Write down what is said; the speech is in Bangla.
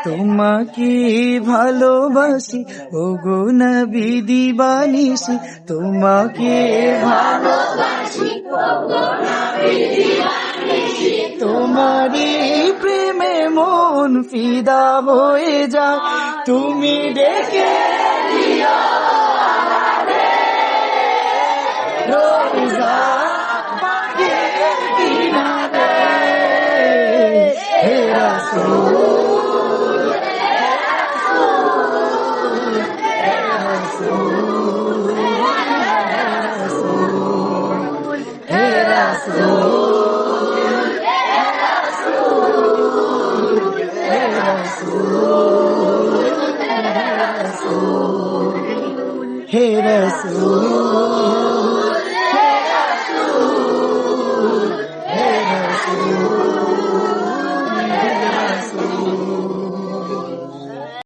তোমাকে ভালোবাসি ওগো নবী দিবানিসি, তোমাকে ভালোবাসি ওগো নবী দিবানিসি, তোমারই প্রেমে মন ফিদা হয়ে যায়, তুমি ডেকে দিও রোজা পাকের কিনারে, হে রাসূল Rasul